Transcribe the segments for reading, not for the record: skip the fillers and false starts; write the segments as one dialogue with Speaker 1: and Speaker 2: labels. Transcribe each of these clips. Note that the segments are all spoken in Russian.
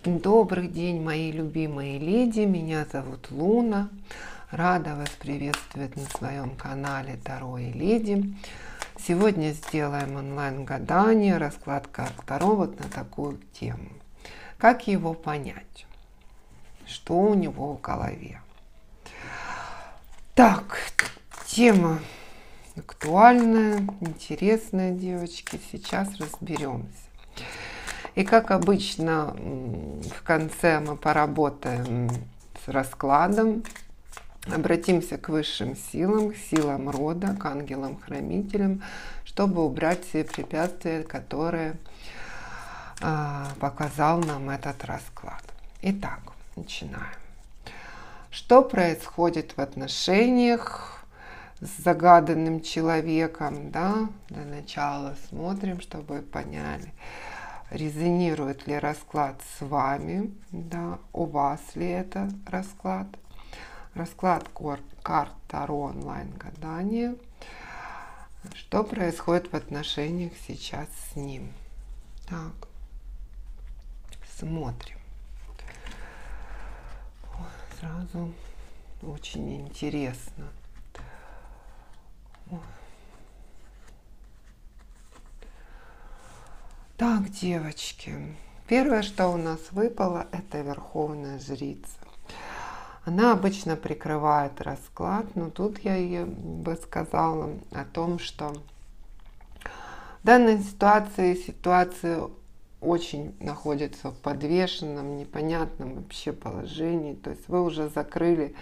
Speaker 1: Добрый день, мои любимые леди, меня зовут Луна. Рада вас приветствовать на своем канале Таро и Леди. Сегодня сделаем онлайн-гадание, расклад карт Таро вот на такую тему. Как его понять? Что у него в голове? Так, тема актуальная, интересная, девочки. Сейчас разберемся. И как обычно, в конце мы поработаем с раскладом, обратимся к высшим силам, к силам рода, к ангелам-хранителям, чтобы убрать все препятствия, которые показал нам этот расклад. Итак, начинаем. Что происходит в отношениях с загаданным человеком? Да? Для начала смотрим, чтобы поняли. Резонирует ли расклад с вами, да, у вас ли это расклад. Расклад карт Таро онлайн-гадания. Что происходит в отношениях сейчас с ним? Так, смотрим. Сразу очень интересно. Так, девочки, первое, что у нас выпало, это Верховная Жрица. Она обычно прикрывает расклад, но тут я ей бы сказала о том, что в данной ситуация очень находится в подвешенном, непонятном вообще положении. То есть вы уже закрыли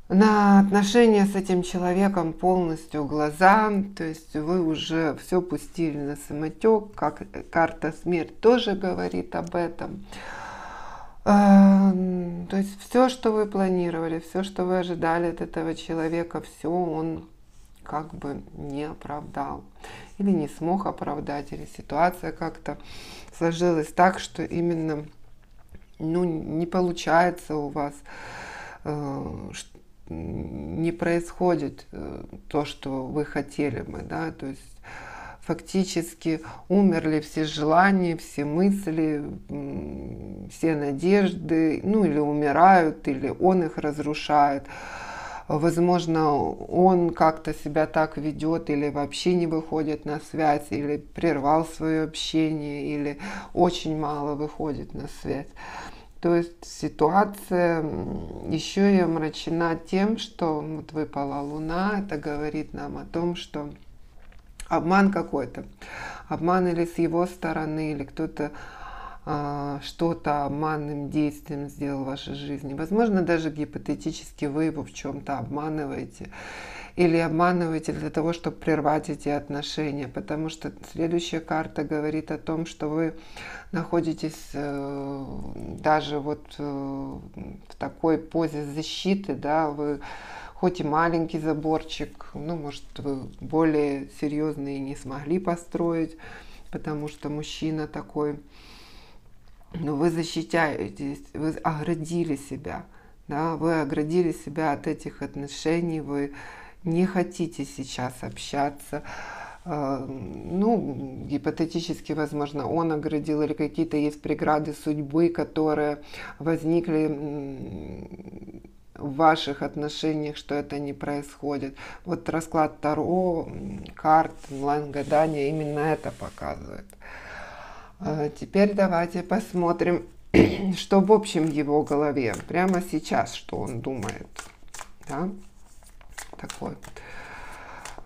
Speaker 1: на отношения с этим человеком полностью глаза, то есть вы уже все пустили на самотек, как карта смерть тоже говорит об этом. То есть все, что вы планировали, все, что вы ожидали от этого человека, все он как бы не оправдал или не смог оправдать, или ситуация как-то сложилась так, что именно не получается у вас, не происходит то, что вы хотели бы, да, то есть фактически умерли все желания, все мысли, все надежды, или умирают, или он их разрушает. Возможно, он как-то себя так ведет, или вообще не выходит на связь, или прервал свое общение, или очень мало выходит на связь. То есть ситуация еще и омрачена тем, что вот выпала Луна, это говорит нам о том, что обман какой-то, обман или с его стороны, или кто-то что-то обманным действием сделал в вашей жизни. Возможно, даже гипотетически вы его в чем-то обманываете. Или обманываете для того, чтобы прервать эти отношения. Потому что следующая карта говорит о том, что вы находитесь даже вот в такой позе защиты, да, вы хоть и маленький заборчик, может, вы более серьезный не смогли построить, потому что мужчина такой, но вы защищаетесь, вы оградили себя, да, вы оградили себя от этих отношений, вы не хотите сейчас общаться. Гипотетически, возможно, он оградил, или какие-то есть преграды судьбы, которые возникли в ваших отношениях, что это не происходит. Вот расклад Таро, карт, онлайн-гадания именно это показывает. Теперь давайте посмотрим, что в общем в его голове. Прямо сейчас, что он думает. Да? Такой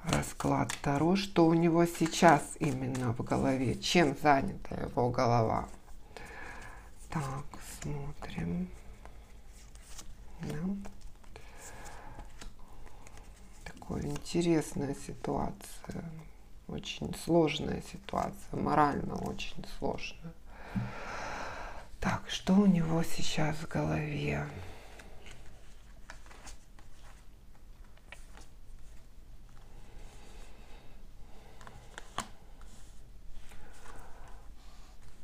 Speaker 1: расклад Таро, что у него сейчас именно в голове, чем занята его голова. Так, смотрим. Да. Такая интересная ситуация, очень сложная ситуация, морально очень сложная. Так, что у него сейчас в голове?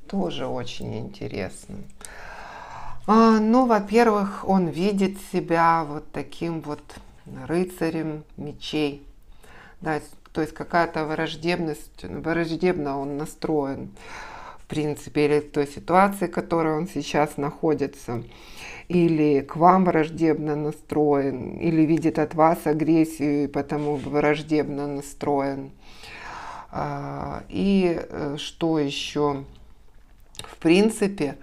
Speaker 1: Тоже очень интересно. Во-первых, он видит себя вот таким вот рыцарем мечей. Да, то есть какая-то враждебность, враждебно он настроен. принципе, или в той ситуации, в которой он сейчас находится, или к вам враждебно настроен, или видит от вас агрессию и потому враждебно настроен. И что еще? В принципе,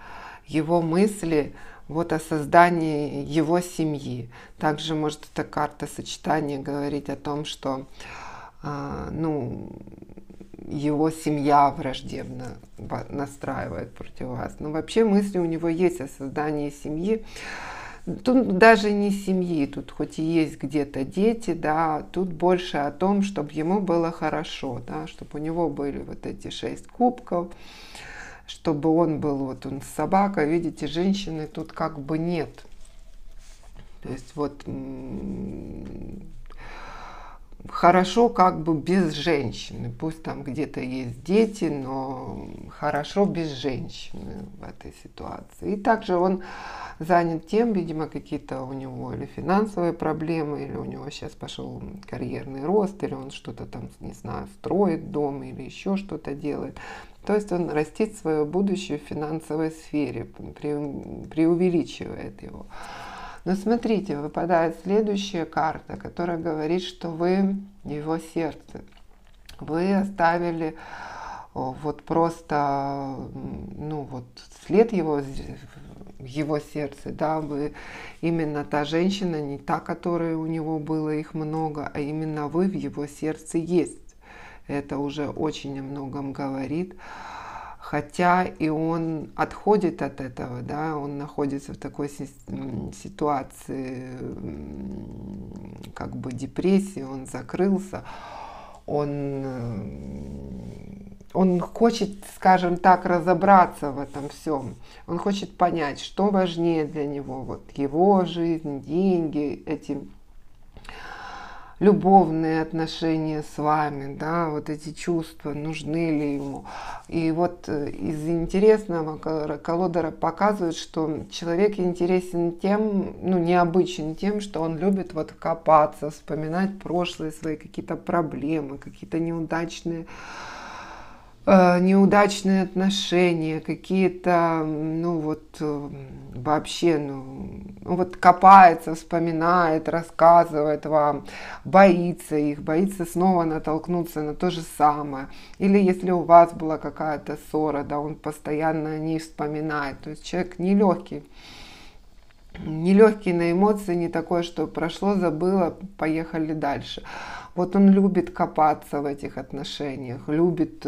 Speaker 1: его мысли вот о создании его семьи. Также может эта карта сочетания говорить о том, что ну, его семья враждебно настраивает против вас. Но вообще мысли у него есть о создании семьи. Тут даже не семьи, тут хоть и есть где-то дети, да, тут больше о том, чтобы ему было хорошо, да, чтобы у него были вот эти 6 кубков, чтобы он был, вот он собака, видите, женщины тут как бы нет. То есть вот хорошо как бы без женщины, пусть там где-то есть дети, но хорошо без женщины в этой ситуации. И также он занят тем, видимо, какие-то у него или финансовые проблемы, или у него сейчас пошел карьерный рост, или он что-то там, не знаю, строит дом, или еще что-то делает. То есть он растит свое будущее в финансовой сфере, преувеличивает его. Но смотрите, выпадает следующая карта, которая говорит, что вы его сердце. Вы оставили вот просто, ну вот след его в его сердце, да, вы именно та женщина, не та, которая у него было, их много, а именно вы в его сердце есть. Это уже очень о многом говорит. Хотя и он отходит от этого, да, он находится в такой ситуации, как бы депрессии, он закрылся, он хочет, скажем так, разобраться в этом всем. Он хочет понять, что важнее для него, вот его жизнь, деньги, эти любовные отношения с вами, да, вот эти чувства, нужны ли ему. И вот из интересного колода показывает, что человек интересен тем, ну, необычен тем, что он любит вот копаться, вспоминать прошлые свои какие-то проблемы, какие-то неудачные отношения, какие-то, ну вот, вообще, ну вот копается, вспоминает, рассказывает вам, боится их, боится снова натолкнуться на то же самое. Или если у вас была какая-то ссора, да, он постоянно о ней вспоминает. То есть человек нелегкий на эмоции, не такое, что прошло, забыло, поехали дальше. Вот он любит копаться в этих отношениях, любит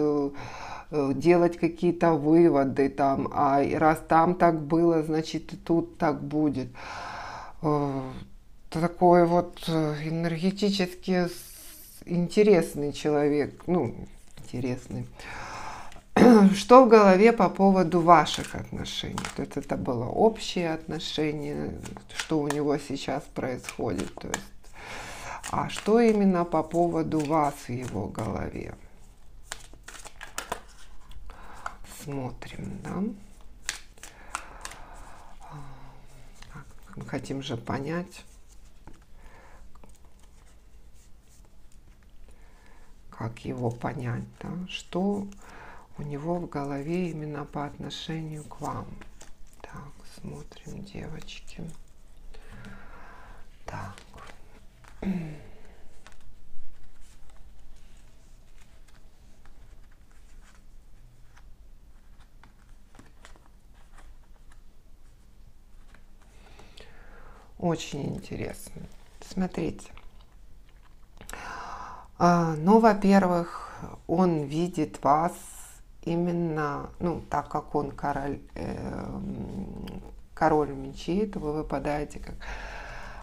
Speaker 1: делать какие-то выводы там, а раз там так было, значит и тут так будет. Такой вот энергетически интересный человек, ну, интересный. Что в голове по поводу ваших отношений? То есть это было общее отношение, что у него сейчас происходит. То есть, а что именно по поводу вас в его голове? Смотрим, да? Мы хотим же понять, как его понять, да? Что у него в голове именно по отношению к вам. Так, смотрим, девочки. Так. Очень интересно. Смотрите. Ну, во-первых, он видит вас именно, ну, так как он король мечей, то вы выпадаете как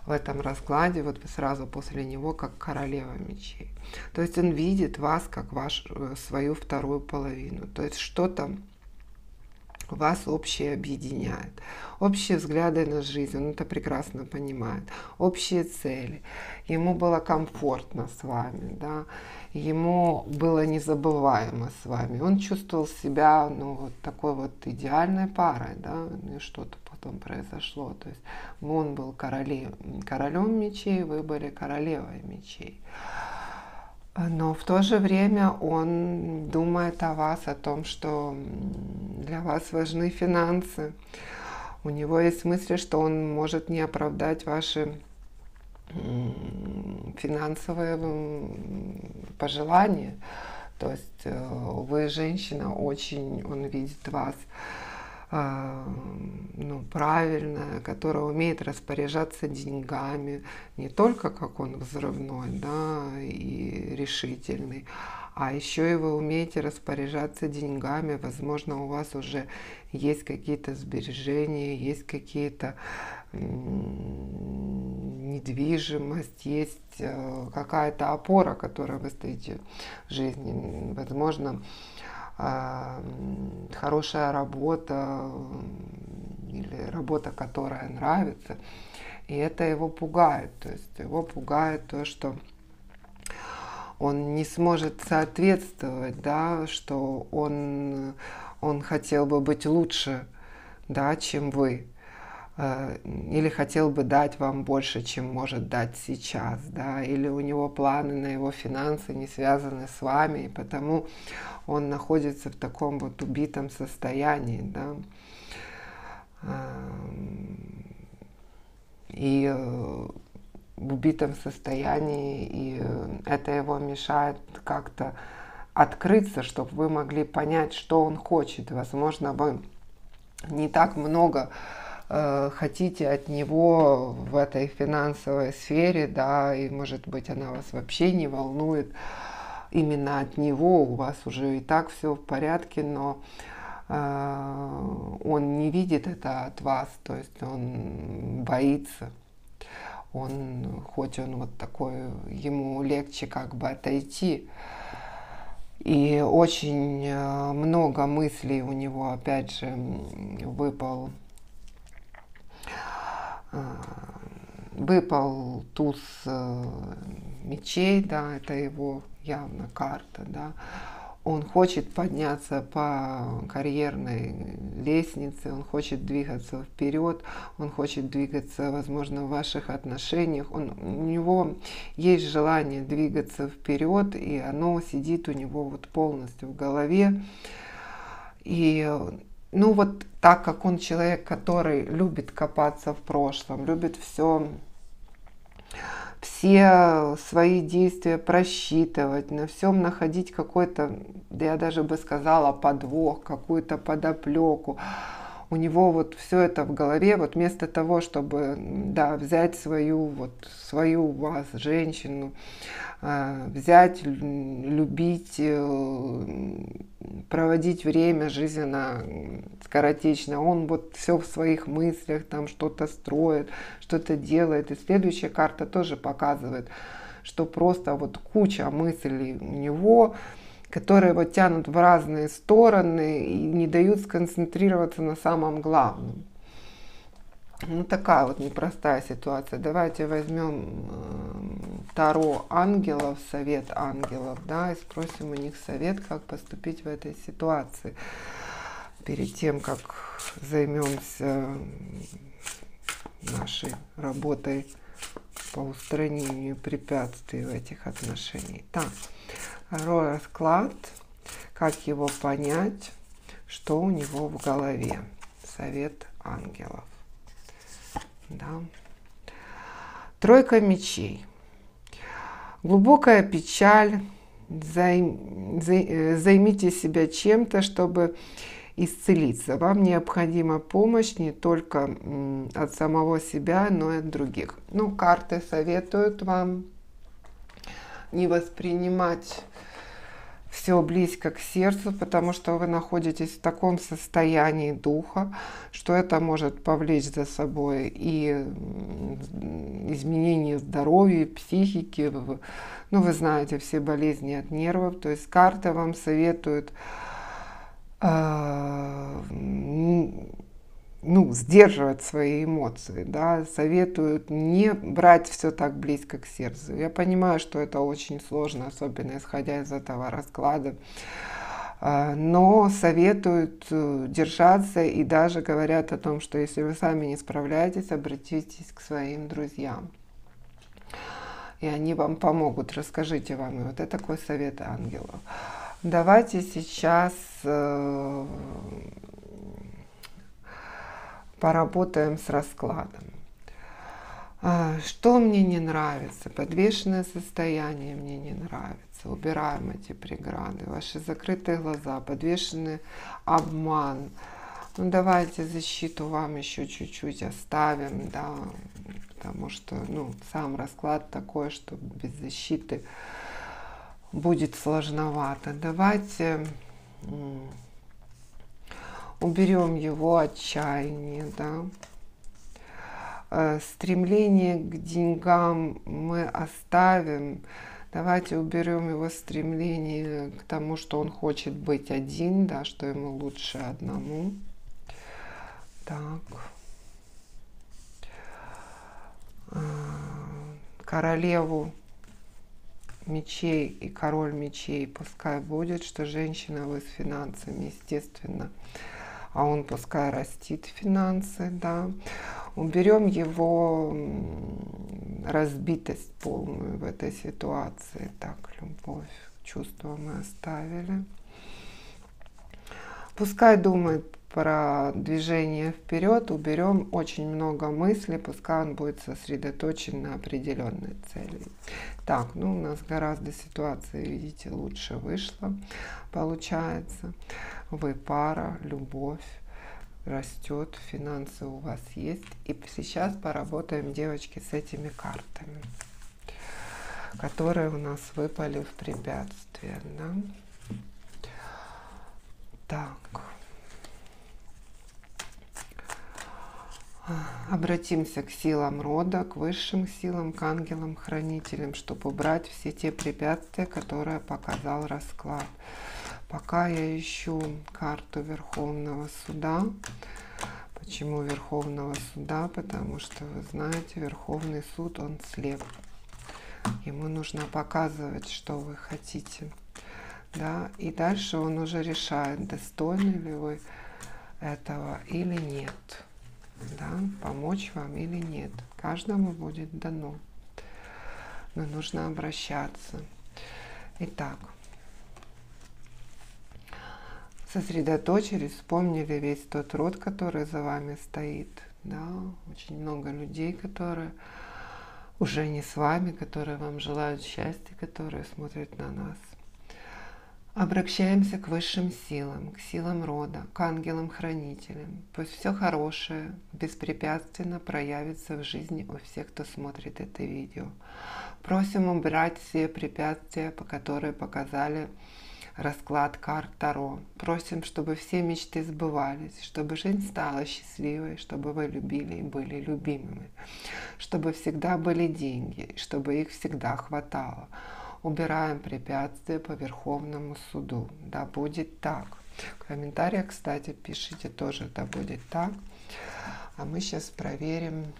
Speaker 1: в этом раскладе, вот сразу после него, как королева мечей. То есть он видит вас как свою вторую половину. То есть что-то вас общее объединяет. Общие взгляды на жизнь, он это прекрасно понимает. Общие цели. Ему было комфортно с вами, да? Ему было незабываемо с вами. Он чувствовал себя, ну, вот такой вот идеальной парой, да? И что-то потом произошло. То есть он был королем мечей, вы были королевой мечей. Но в то же время он думает о вас, о том, что для вас важны финансы. У него есть мысли, что он может не оправдать ваши финансовые пожелания. То есть вы женщина, очень он видит вас правильная, которая умеет распоряжаться деньгами, не только как он взрывной, да, и решительный, а еще и вы умеете распоряжаться деньгами. Возможно, у вас уже есть какие-то сбережения, есть какие-то недвижимость, есть какая-то опора, которой вы стоите в жизни. Возможно, хорошая работа или работа, которая нравится. И это его пугает. То есть его пугает то, что он не сможет соответствовать, да, что он хотел бы быть лучше, да, чем вы. Или хотел бы дать вам больше, чем может дать сейчас, да, или у него планы на его финансы не связаны с вами, и потому он находится в таком вот убитом состоянии, да. И в убитом состоянии, и это его мешает как-то открыться, чтобы вы могли понять, что он хочет. Возможно, вы не так много хотите от него в этой финансовой сфере, да, и, может быть, она вас вообще не волнует именно от него, у вас уже и так все в порядке, но он не видит это от вас, то есть он боится, хоть он вот такой, ему легче как бы отойти. И очень много мыслей у него, опять же, выпал туз мечей, да, это его явно карта, да. Он хочет подняться по карьерной лестнице, он хочет двигаться вперед, он хочет двигаться, возможно, в ваших отношениях. У него есть желание двигаться вперед, и оно сидит у него вот полностью в голове. И вот так как он человек, который любит копаться в прошлом, любит все свои действия просчитывать, на всем находить какой-то, да я даже бы сказала, подвох, какую-то подоплеку. У него вот все это в голове, вот вместо того, чтобы, да, взять свою вас, женщину, взять, любить, проводить время жизненно, скоротечно. Он вот все в своих мыслях, там что-то строит, что-то делает. И следующая карта тоже показывает, что просто вот куча мыслей у него, которые вот тянут в разные стороны и не дают сконцентрироваться на самом главном. Такая вот непростая ситуация. Давайте возьмем Таро ангелов, совет ангелов, да, и спросим у них совет, как поступить в этой ситуации. Перед тем, как займемся нашей работой по устранению препятствий в этих отношениях. Так, второй расклад. Как его понять, что у него в голове. Совет ангелов. Да. Тройка мечей. Глубокая печаль. Займите себя чем-то, чтобы исцелиться. Вам необходима помощь не только от самого себя, но и от других. Карты советуют вам не воспринимать все близко к сердцу, потому что вы находитесь в таком состоянии духа, что это может повлечь за собой и изменение здоровья, психики. Вы знаете все болезни от нервов. То есть карты вам советуют сдерживать свои эмоции, да, советуют не брать все так близко к сердцу. Я понимаю, что это очень сложно, особенно исходя из этого расклада, но советуют держаться и даже говорят о том, что если вы сами не справляетесь, обратитесь к своим друзьям. и они вам помогут. Расскажите вам. И вот это такой совет ангелов. Давайте сейчас поработаем с раскладом. Что мне не нравится? Подвешенное состояние мне не нравится. Убираем эти преграды. Ваши закрытые глаза, подвешенный обман. Ну, давайте защиту вам еще чуть-чуть оставим, да, потому что, ну, сам расклад такой, что без защиты будет сложновато. Давайте уберем его отчаяние, да. Стремление к деньгам мы оставим. Давайте уберем его стремление к тому, что он хочет быть один, да, что ему лучше одному. Так. Королеву мечей и король мечей пускай будет, что женщина вы с финансами, естественно, а он пускай растит финансы, да. Уберем его разбитость полную в этой ситуации. Так, любовь, чувства мы оставили. Пускай думает про движение вперед, уберем очень много мыслей, пускай он будет сосредоточен на определенной цели. Так, ну у нас гораздо ситуация, видите, лучше вышла, получается. Вы пара, любовь растет, финансы у вас есть. И сейчас поработаем, девочки, с этими картами, которые у нас выпали в препятствие. Да? Так. Обратимся к силам рода, к высшим силам, к ангелам-хранителям, чтобы убрать все те препятствия, которые показал расклад. Пока я ищу карту Верховного Суда. Почему Верховного Суда? Потому что, вы знаете, Верховный Суд, он слеп. Ему нужно показывать, что вы хотите. Да? И дальше он уже решает, достойны ли вы этого или нет. Да? Помочь вам или нет. Каждому будет дано. Но нужно обращаться. Итак. Сосредоточились, вспомнили весь тот род, который за вами стоит. Да? Очень много людей, которые уже не с вами, которые вам желают счастья, которые смотрят на нас. Обращаемся к высшим силам, к силам рода, к ангелам-хранителям. Пусть все хорошее беспрепятственно проявится в жизни у всех, кто смотрит это видео. Просим убрать все препятствия, которые показали расклад карт Таро. Просим, чтобы все мечты сбывались, чтобы жизнь стала счастливой, чтобы вы любили и были любимыми, чтобы всегда были деньги, чтобы их всегда хватало. Убираем препятствия по Верховному суду. Да будет так. В комментариях, кстати, пишите тоже, да будет так. А мы сейчас проверим.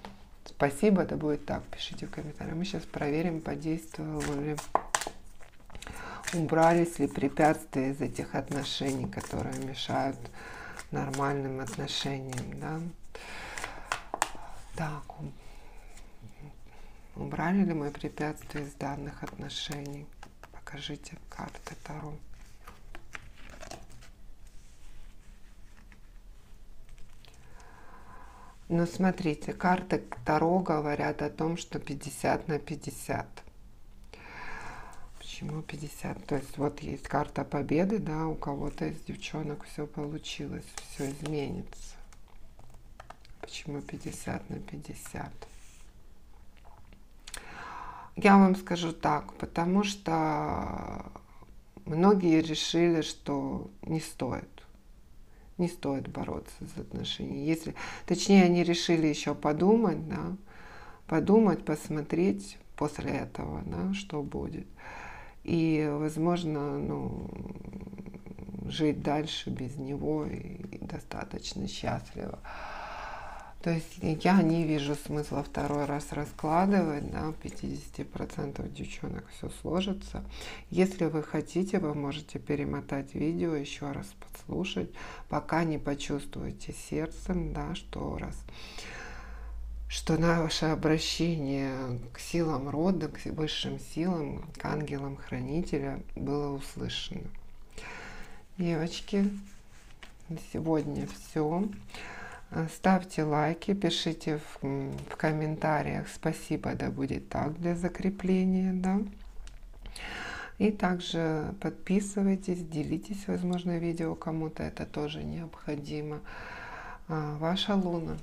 Speaker 1: Спасибо, да будет так. Пишите в комментариях. Мы сейчас проверим, подействовало ли, убрались ли препятствия из этих отношений, которые мешают нормальным отношениям. Да? Так, убрали ли мы препятствия из данных отношений? Покажите карты Таро. Но смотрите, карты Таро говорят о том, что 50 на 50. Почему 50? То есть вот есть карта победы, да, у кого-то из девчонок все получилось, все изменится. Почему 50 на 50? Я вам скажу так, потому что многие решили, что не стоит бороться за отношения. Если, точнее, они решили еще подумать, да, посмотреть после этого, да, что будет. И, возможно, ну, жить дальше без него и достаточно счастливо. То есть я не вижу смысла второй раз раскладывать, да, 50% девчонок все сложится. Если вы хотите, вы можете перемотать видео, еще раз послушать, пока не почувствуете сердцем, да, что наше обращение к силам рода, к высшим силам, к ангелам-хранителям было услышано. Девочки, на сегодня все. Ставьте лайки, пишите в комментариях «Спасибо, да будет так» для закрепления, да. И также подписывайтесь, делитесь, возможно, видео, кому-то это тоже необходимо. Ваша Луна.